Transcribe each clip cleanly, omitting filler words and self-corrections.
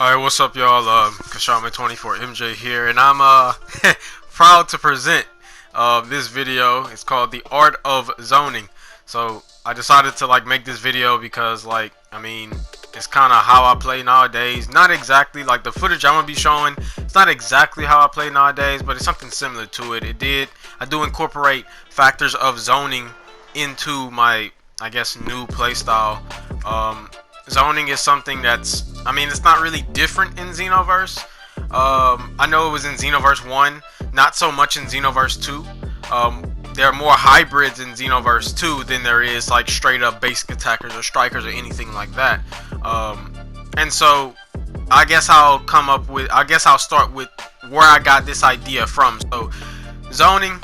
Alright, what's up, y'all? Kashama24MJ here, and I'm proud to present this video. It's called The Art of Zoning. So I decided to make this video because it's kind of how I play nowadays. Not exactly like the footage I'm gonna be showing. It's not exactly how I play nowadays, but it's something similar to it. I do incorporate factors of zoning into my, I guess, new playstyle. Zoning is something that's, it's not really different in Xenoverse. I know it was in Xenoverse 1, not so much in Xenoverse 2. There are more hybrids in Xenoverse 2 than there is like straight up basic attackers or strikers or anything like that. And so I guess I'll start with where I got this idea from. So zoning,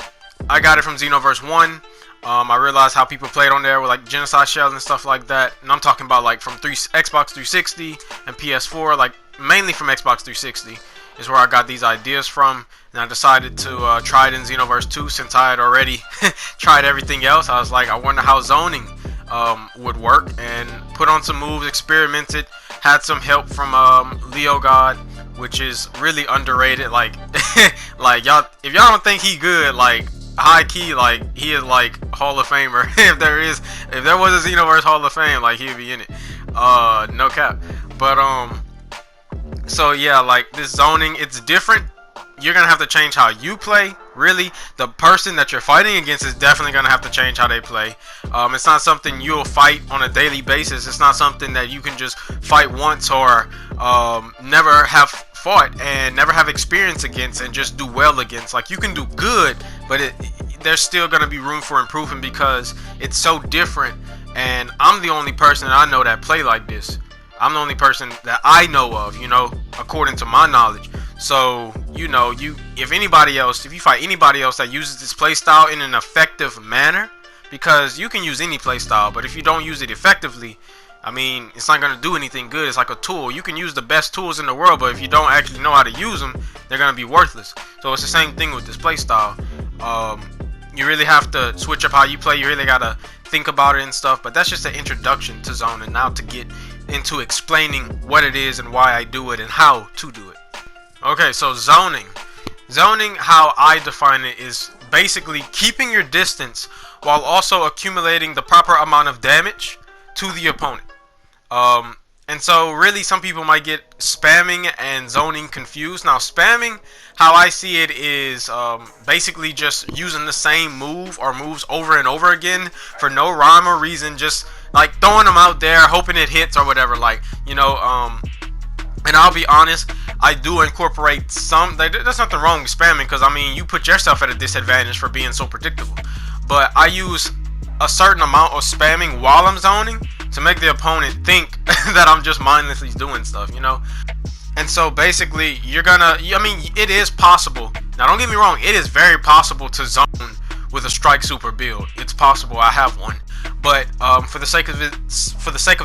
I got it from Xenoverse 1. I realized how people played on there with like genocide shells and stuff like that, and I'm talking about like from Xbox 360 and PS4, like mainly from Xbox 360 is where I got these ideas from, and I decided to try it in Xenoverse 2 since I had already tried everything else. I was like, I wonder how zoning would work, and put on some moves, experimented, had some help from Leo God, which is really underrated. Like y'all, if y'all don't think he good, like high key, like he is like Hall of Famer. if there was a Xenoverse Hall of Fame, like he'd be in it. No cap. But so yeah, like this zoning, it's different. You're gonna have to change how you play. Really, the person that you're fighting against is definitely gonna have to change how they play. It's not something you'll fight on a daily basis. It's not something that you can just fight once or never have fought and never have experience against and just do well against. Like, you can do good, but there's still gonna be room for improvement because it's so different. And I'm the only person that I know that play like this. I'm the only person that I know of, according to my knowledge. So, if you fight anybody else that uses this playstyle in an effective manner, because you can use any playstyle, but if you don't use it effectively, it's not going to do anything good. It's like a tool. You can use the best tools in the world, but if you don't actually know how to use them, they're going to be worthless. So it's the same thing with this playstyle. You really have to switch up how you play. You really got to think about it and stuff, but that's just an introduction to zoning. Now to get into explaining what it is and why I do it and how to do it. Okay, so zoning, how I define it, is basically keeping your distance while also accumulating the proper amount of damage to the opponent. And so really some people might get spamming and zoning confused. Now spamming, how I see it, is basically just using the same move or moves over and over again for no rhyme or reason, just like throwing them out there, hoping it hits or whatever. And I'll be honest, I do incorporate some. There's nothing wrong with spamming, because you put yourself at a disadvantage for being so predictable. But I use a certain amount of spamming while I'm zoning to make the opponent think that I'm just mindlessly doing stuff, And so basically, it is possible. Now don't get me wrong, it is very possible to zone with a strike super build. It's possible. I have one. But for the sake of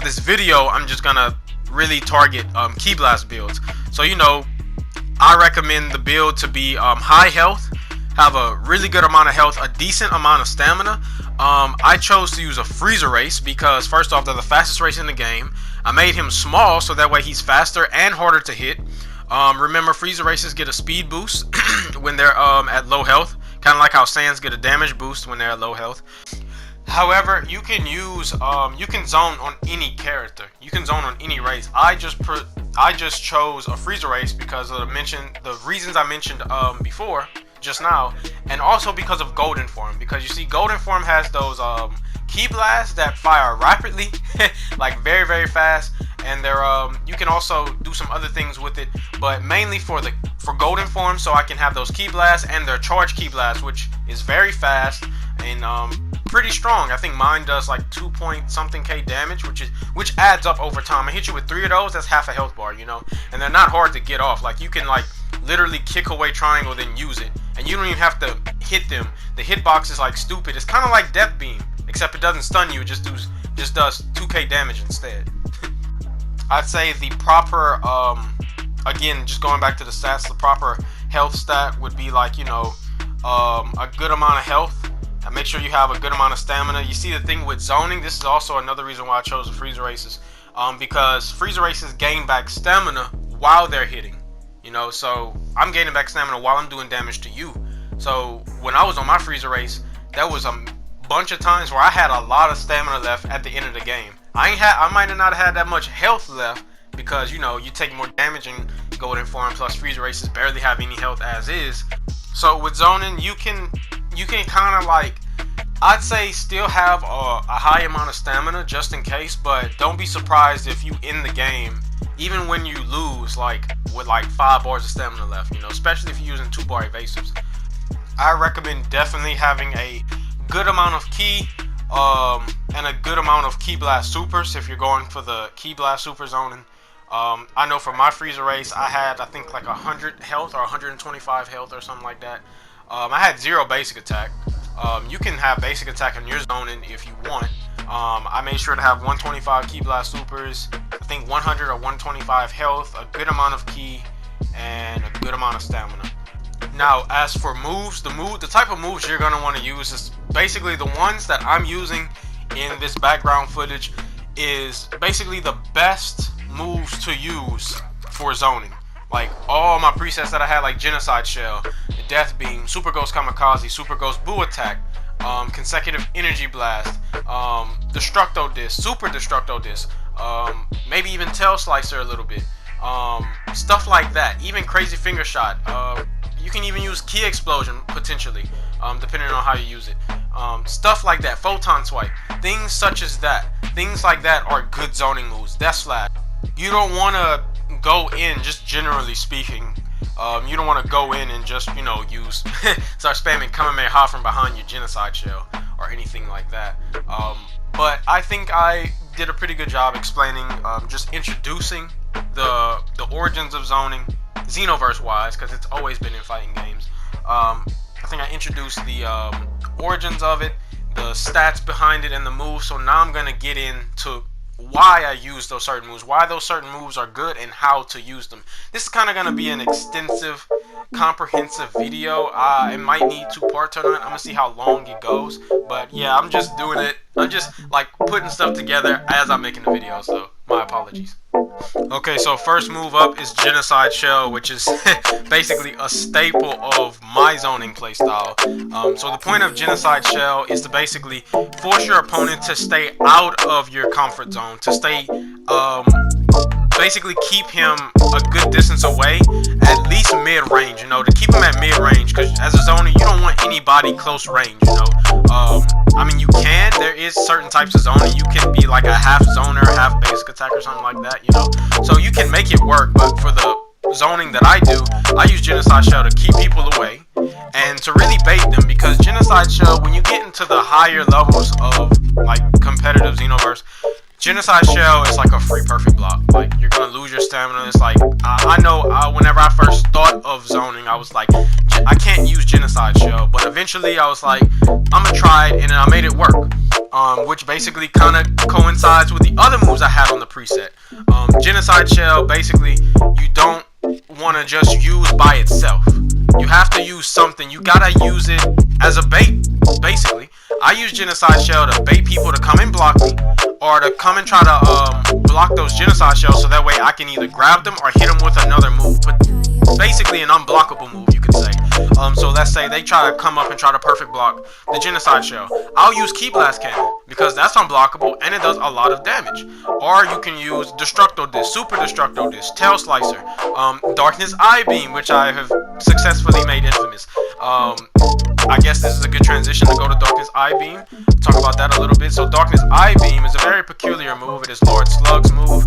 this video, I'm just gonna really target key blast builds. So I recommend the build to be high health, have a really good amount of health, a decent amount of stamina. I chose to use a freezer race because, first off, they're the fastest race in the game. I made him small so that way he's faster and harder to hit. Remember, freezer races get a speed boost when they're at low health, kind of like how Saiyans get a damage boost when they're at low health. However, you can zone on any character. You can zone on any race. I just chose a freezer race because of the reasons I mentioned before, just now, and also because of golden form. Because you see, golden form has those key blasts that fire rapidly, like very, very fast, and they're you can also do some other things with it, but mainly for golden form, so I can have those key blasts and their charge key blast, which is very fast and pretty strong. I think mine does like 2 point something K damage, which adds up over time. I hit you with 3 of those, that's half a health bar, and they're not hard to get off. Like, you can literally kick away triangle, then use it, and you don't even have to hit them. The hitbox is like stupid. It's kind of like death beam, except it doesn't stun you. It just does 2k damage instead. I'd say the proper again, just going back to the stats, the proper health stat would be like a good amount of health. And make sure you have a good amount of stamina. You see, the thing with zoning, this is also another reason why I chose the freezer races, because freezer races gain back stamina while they're hitting. You know, so I'm gaining back stamina while I'm doing damage to you. So when I was on my freezer race, there was a bunch of times where I had a lot of stamina left at the end of the game. I might have not had that much health left because, you know, you take more damage in golden form, plus freezer races barely have any health as is. So with zoning, you can kind of like, I'd say still have a high amount of stamina just in case, but don't be surprised if you in the game, even when you lose, like with like 5 bars of stamina left, you know, especially if you're using 2-bar evasives. I recommend definitely having a good amount of ki and a good amount of ki blast supers if you're going for the ki blast super zoning. I know for my freezer race, I had, I think, like 100 health or 125 health or something like that. I had 0 basic attack. You can have basic attack in your zoning if you want. I made sure to have 125 ki blast supers, I think 100 or 125 health, a good amount of ki, and a good amount of stamina. Now, as for moves, the type of moves you're going to want to use is basically the ones that I'm using in this background footage is basically the best moves to use for zoning. Like all my presets that I had, like Genocide Shell, Death Beam, Super Ghost Kamikaze, Super Ghost Boo Attack, Consecutive Energy Blast, Destructo Disc, Super Destructo Disc, maybe even Tail Slicer a little bit, stuff like that. Even Crazy Finger Shot. You can even use Ki Explosion potentially, depending on how you use it. Stuff like that. Photon Swipe. Things such as that. Things like that are good zoning moves. Death Slash. You don't want to go in, just generally speaking, you don't want to go in and just, you know, use start spamming Kamehameha from behind your Genocide Shell or anything like that. But I think I did a pretty good job explaining, just introducing the origins of zoning, Xenoverse wise, because it's always been in fighting games. I think I introduced the origins of it, the stats behind it, and the moves. So now I'm gonna get into why I use those certain moves, why those certain moves are good, and how to use them. This is kind of going to be an extensive, comprehensive video. It might need 2 parts or not. I'm going to see how long it goes. But yeah, I'm just doing it. I'm just like putting stuff together as I'm making the video, so my apologies. Okay, so first move up is Genocide Shell, which is basically a staple of my zoning playstyle. So the point of Genocide Shell is to basically force your opponent to stay out of your comfort zone, to stay, basically keep him a good distance away, at least mid-range, you know, to keep him at mid-range, because as a zoner, you don't want anybody close range, you know. I mean, you can, there is certain types of zoning, you can be like a half zoner, half basic attack or something like that, you know, so you can make it work. But for the zoning that I do, I use Genocide Shell to keep people away and to really bait them, because Genocide Shell, when you get into the higher levels of like competitive Xenoverse, Genocide Shell is like a free perfect block. Like, you're gonna lose your stamina. It's like, I know whenever I first thought of zoning, I was like, I can't use Genocide Shell. But eventually I was like, I'm gonna try it, and then I made it work. Which basically kind of coincides with the other moves I had on the preset. Genocide Shell, basically, you don't want to just use by itself. You have to use something. You gotta use it as a bait, basically. I use Genocide Shell to bait people to come and block me, or to come and try to block those Genocide Shells, so that way I can either grab them or hit them with another move. But basically an unblockable move, you could say. So let's say they try to come up and try to perfect block the Genocide Shell. I'll use Ki Blast Cannon, because that's unblockable and it does a lot of damage. Or you can use Destructo Disc, Super Destructo Disc, Tail Slicer, Darkness Eye Beam, which I have successfully made infamous. I guess this is a good transition to go to Darkness Eye Beam. Talk about that a little bit. So Darkness Eye Beam is a very peculiar move. It is Lord Slug's move.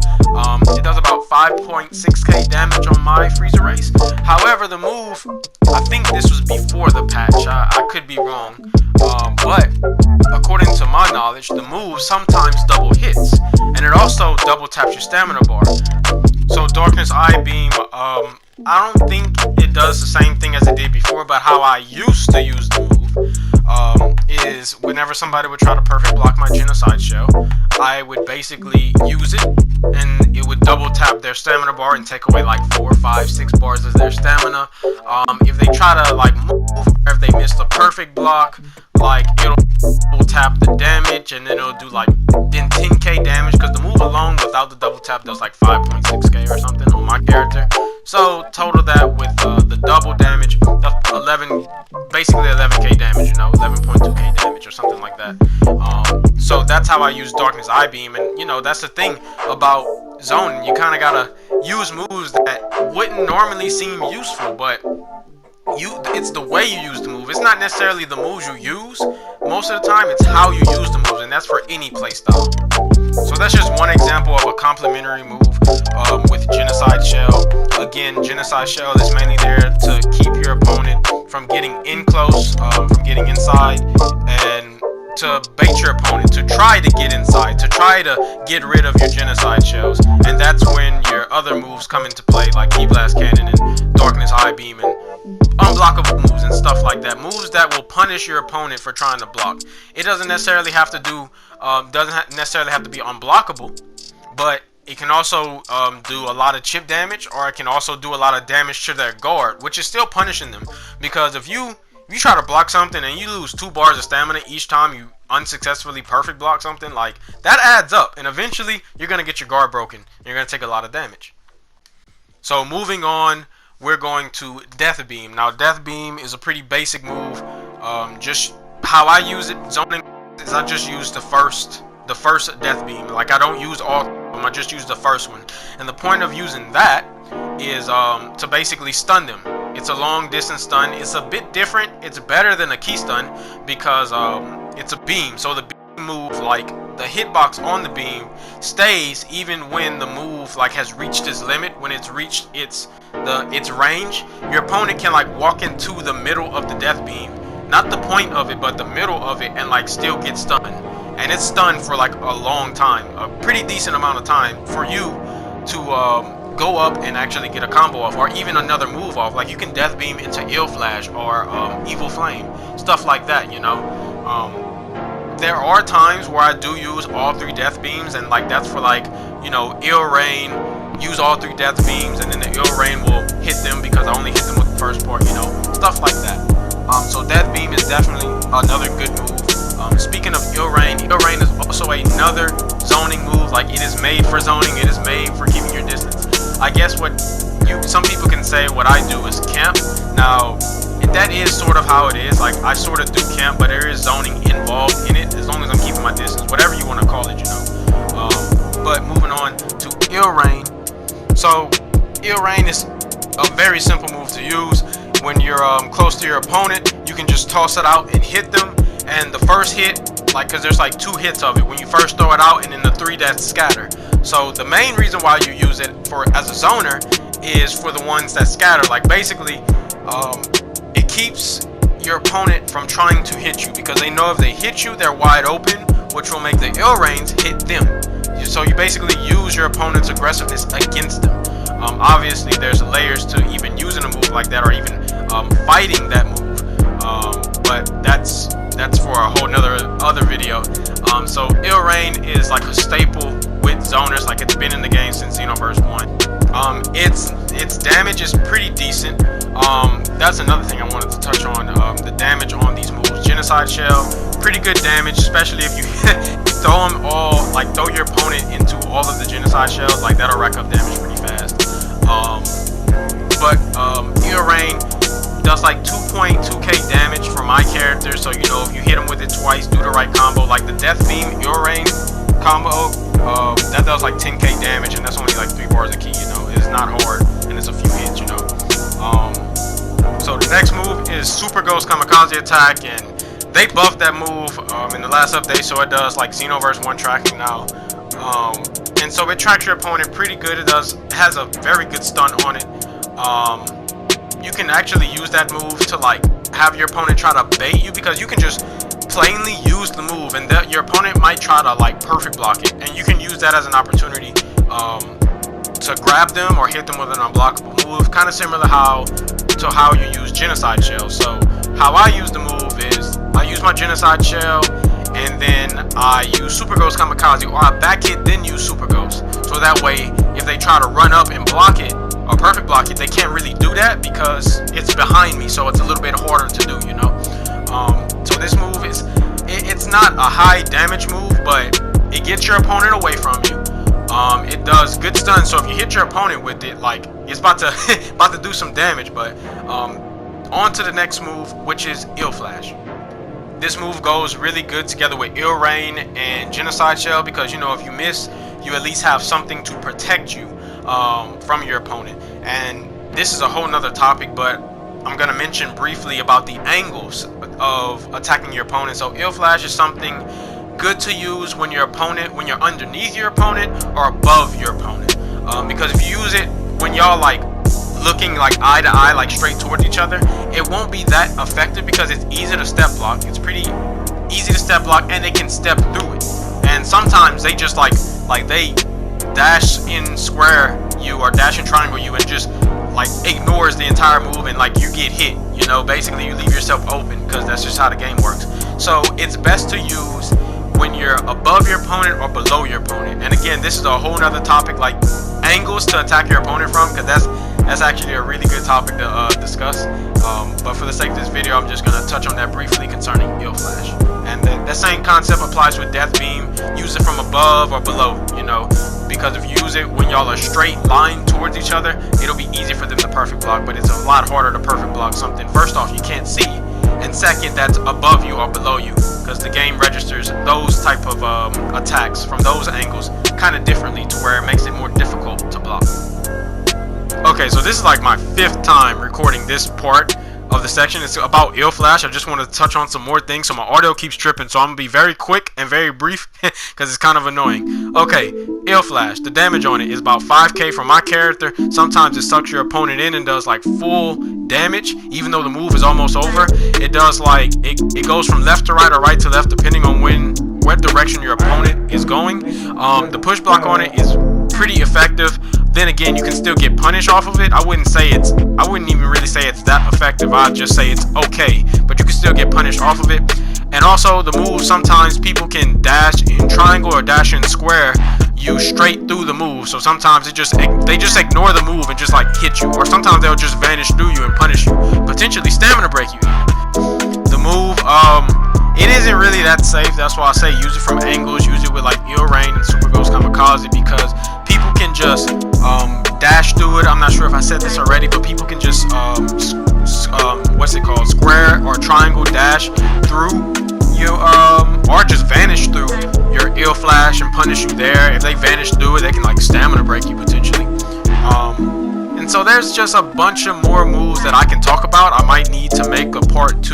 It does about 5.6k damage on my freezer race. However, the move, I think this was before the patch. I could be wrong. But according to my knowledge, the move sometimes double hits, and it also double taps your stamina bar. So Darkness Eye Beam, I don't think it does the same thing as it did before, but how I used to use the move is whenever somebody would try to perfect block my Genocide Shell, I would basically use it, and it would double tap their stamina bar and take away like 4, 5, 6 bars of their stamina. If they try to like move, or if they missed a perfect block, like it'll tap the damage, and then it'll do like then 10k damage, because the move alone without the double tap does like 5.6k or something on my character. So total that with the double damage, that's 11, basically 11k damage, you know, 11.2k damage or something like that. So that's how I use Darkness Eye Beam, and you know, that's the thing about zoning. You kind of gotta use moves that wouldn't normally seem useful, but it's the way you use the move. It's not necessarily the moves you use. Most of the time, it's how you use the moves, and that's for any playstyle. So that's just one example of a complementary move with Genocide Shell. Again, Genocide Shell is mainly there to keep your opponent from getting in close, from getting inside, and to bait your opponent to try to get inside, to try to get rid of your Genocide Shells. And that's when your other moves come into play, like E-Blast Cannon and Darkness Eye Beam and unblockable moves and stuff like that. Moves that will punish your opponent for trying to block. It doesn't necessarily have to do, necessarily have to be unblockable, but it can also do a lot of chip damage, or it can also do a lot of damage to their guard, which is still punishing them. Because if you try to block something and you lose 2 bars of stamina each time you unsuccessfully perfect block something, like that adds up, and eventually you're gonna get your guard broken. You're gonna take a lot of damage. So moving on, we're going to Death Beam. Now, Death Beam is a pretty basic move. Just how I use it, zoning, is I just use the first Death Beam. Like, I don't use all of them, I just use the first one. And the point of using that is to basically stun them. It's a long distance stun. It's a bit different. It's better than a key stun because it's a beam. So the beam move, like the hitbox on the beam, stays even when the move like has reached its limit. When it's reached its range, your opponent can like walk into the middle of the death beam, not the point of it, but the middle of it, and like still get stunned. And it's stunned for like a long time, a pretty decent amount of time for you to go up and actually get a combo off, or even another move off. Like you can death beam into Ill Flash or Evil Flame, stuff like that, you know. There are times where I do use all 3 death beams, and like that's for like, you know, Ill Rain, use all 3 death beams, and then the Ill Rain will hit them because I only hit them with the first part, you know, stuff like that. So death beam is definitely another good move. Speaking of Ill Rain is also another zoning move. Like, it is made for zoning, it is made for keeping your distance. I guess what some people can say what I do is camp. Now, that is sort of how it is. Like, I sort of do camp, but there is zoning involved in it, as long as I'm keeping my distance, whatever you want to call it, you know. But moving on to Ill Rain. So, Ill Rain is a very simple move to use. When you're close to your opponent, you can just toss it out and hit them. And the first hit, like, because there's like 2 hits of it when you first throw it out, and then the 3 that's scatter. So the main reason why you use it for as a zoner is for the ones that scatter. Like, basically, it keeps your opponent from trying to hit you, because they know if they hit you, they're wide open, which will make the Ill Rains hit them. So you basically use your opponent's aggressiveness against them. Obviously, there's layers to even using a move like that, or even fighting that move. But that's for a whole other video. So Ill Rain is like a staple with zoners. Like, it's been in the game since Xenoverse 1. Its damage is pretty decent. That's another thing I wanted to touch on. The damage on these moves. Genocide Shell, pretty good damage, especially if you throw them all, like throw your opponent into all of the Genocide Shells. Like, that'll rack up damage pretty fast. But Ill Rain does like 2.2k damage for my character. So, you know, if you hit him with it twice, do the right combo, like the Death Beam Ill Rain combo, that does like 10k damage, and that's only like 3 bars of key, you know. It's not hard, and it's a few hits, you know. So the next move is Super Ghost Kamikaze Attack, and they buffed that move in the last update, so it does like Xenoverse 1 tracking now. And so it tracks your opponent pretty good. It has a very good stun on it. You can actually use that move to like have your opponent try to bait you, because you can just plainly use the move, and your opponent might try to like perfect block it, and you can use that as an opportunity to grab them or hit them with an unblockable move, kind of similar to how you use Genocide Shell. So how I use the move is I use my Genocide Shell, and then I use Super Ghost Kamikaze, or I back hit then use Super Ghost. So that way, if they try to run up and block it, or perfect block it, they can't really do that because it's behind me, so it's a little bit harder to do, you know. So this move is not a high damage move, but it gets your opponent away from you. It does good stun, so if you hit your opponent with it, like, it's about to about to do some damage. But on to the next move, which is Ill Flash. This move goes really good together with Ill Rain and Genocide Shell, because, you know, if you miss, you at least have something to protect you from your opponent. And this is a whole nother topic, but I'm gonna mention briefly about the angles of attacking your opponent. So Ill Flash is something good to use when you're underneath your opponent or above your opponent, because if you use it when y'all like looking like eye to eye, like straight toward each other, it won't be that effective because it's easy to step block. It's pretty easy to step block, and they can step through it. And sometimes they just like they dash in square you or dash in triangle you and just like ignores the entire move, and like you get hit. You know, basically you leave yourself open, because that's just how the game works. So it's best to use when you're above your opponent or below your opponent. And again, this is a whole nother topic, like angles to attack your opponent from, because that's actually a really good topic to discuss. But for the sake of this video, I'm just gonna touch on that briefly concerning Ill Flash. And that same concept applies with Death Beam. Use it from above or below, you know, because if you use it when y'all are straight line towards each other, it'll be easy for them to perfect block. But it's a lot harder to perfect block something, first off, you can't see, and second, that's above you or below you, because the game registers those type of attacks from those angles kind of differently, to where it makes it more difficult to block. Okay, so this is like my 5th time recording this part of the section. It's about Ill Flash. I just want to touch on some more things, so my audio keeps tripping, so I'm gonna be very quick and very brief because it's kind of annoying. Okay, Ill Flash, the damage on it is about 5k for my character. Sometimes it sucks your opponent in and does like full damage, even though the move is almost over. It does like it goes from left to right or right to left, depending on what direction your opponent is going. The push block on it is pretty effective. Then again, you can still get punished off of it. I wouldn't even really say it's that effective. I'd just say it's okay, but you can still get punished off of it. And also the move, sometimes people can dash in triangle or dash in square you straight through the move. So sometimes they just ignore the move and just like hit you, or sometimes they'll just vanish through you and punish you, potentially stamina break you. The move, it isn't really that safe. That's why I say use it from angles. Use it with like Ill Rain and Super Ghost Kamikaze, because people can just dash through it. I'm not sure if I said this already, but people can just square or triangle dash through you, or just vanish through your Ill Flash and punish you there. If they vanish through it, they can like stamina break you potentially. And so there's just a bunch of more moves that I can talk about. I might need to make a part 2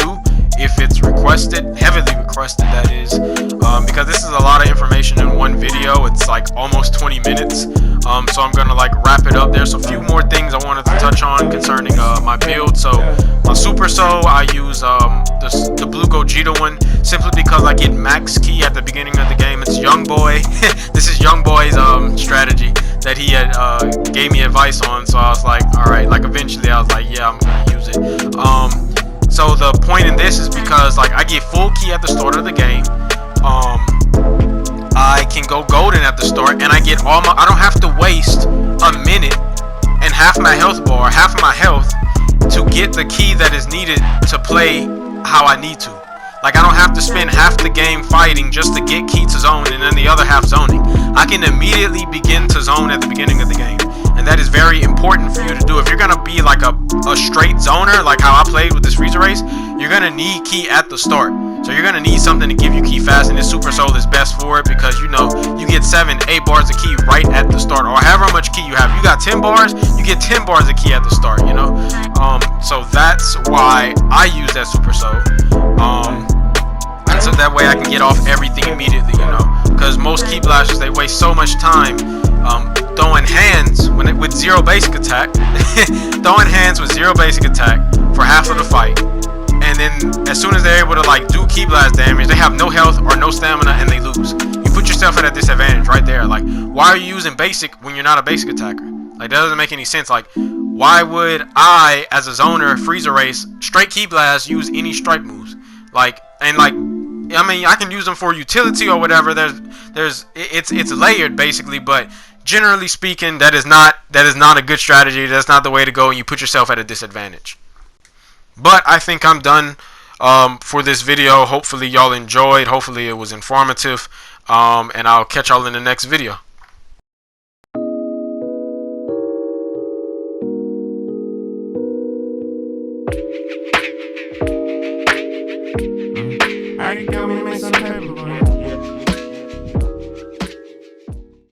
if it's requested, heavily requested that is, because this is a lot of information in one video. It's like almost 20 minutes, so I'm gonna like wrap it up. There's a few more things I wanted to touch on concerning my build. So my Super Soul, I use the Blue Gogeta one, simply because I get max ki at the beginning of the game. It's Young Boy. This is Young Boy's strategy that he had gave me advice on, so I was like, alright, like eventually I was like, yeah, I'm gonna use it. So the point in this is because like I get full ki at the start of the game. I can go golden at the start, and I get I don't have to waste a minute and half my health bar, half of my health, to get the ki that is needed to play how I need to. Like, I don't have to spend half the game fighting just to get ki to zone and then the other half zoning. I can immediately begin to zone at the beginning of the game, and that is very important for you to do. If you're gonna be like a straight zoner, like how I played with this Freezer Race, you're gonna need ki at the start. So you're gonna need something to give you ki fast, and this Super Soul is best for it, because you know you get 7-8 bars of ki right at the start, or however much ki you have. You got 10 bars, you get 10 bars of ki at the start, you know. So that's why I use that Super Soul. And so that way I can get off everything immediately, you know, because most ki blasters, they waste so much time throwing hands with zero basic attack, throwing hands with zero basic attack for half of the fight. And then as soon as they're able to like do ki blast damage, they have no health or no stamina, and they lose. You put yourself at a disadvantage right there. Like, why are you using basic when you're not a basic attacker? Like, that doesn't make any sense. Like, why would I, as a zoner, Freezer Race, straight ki blast, use any strike moves? Like, and like, I mean, I can use them for utility or whatever. It's layered basically, but generally speaking, that is not a good strategy. That's not the way to go, and you put yourself at a disadvantage. But I think I'm done for this video. Hopefully y'all enjoyed. Hopefully it was informative. And I'll catch y'all in the next video. I can come and make some paper, boy.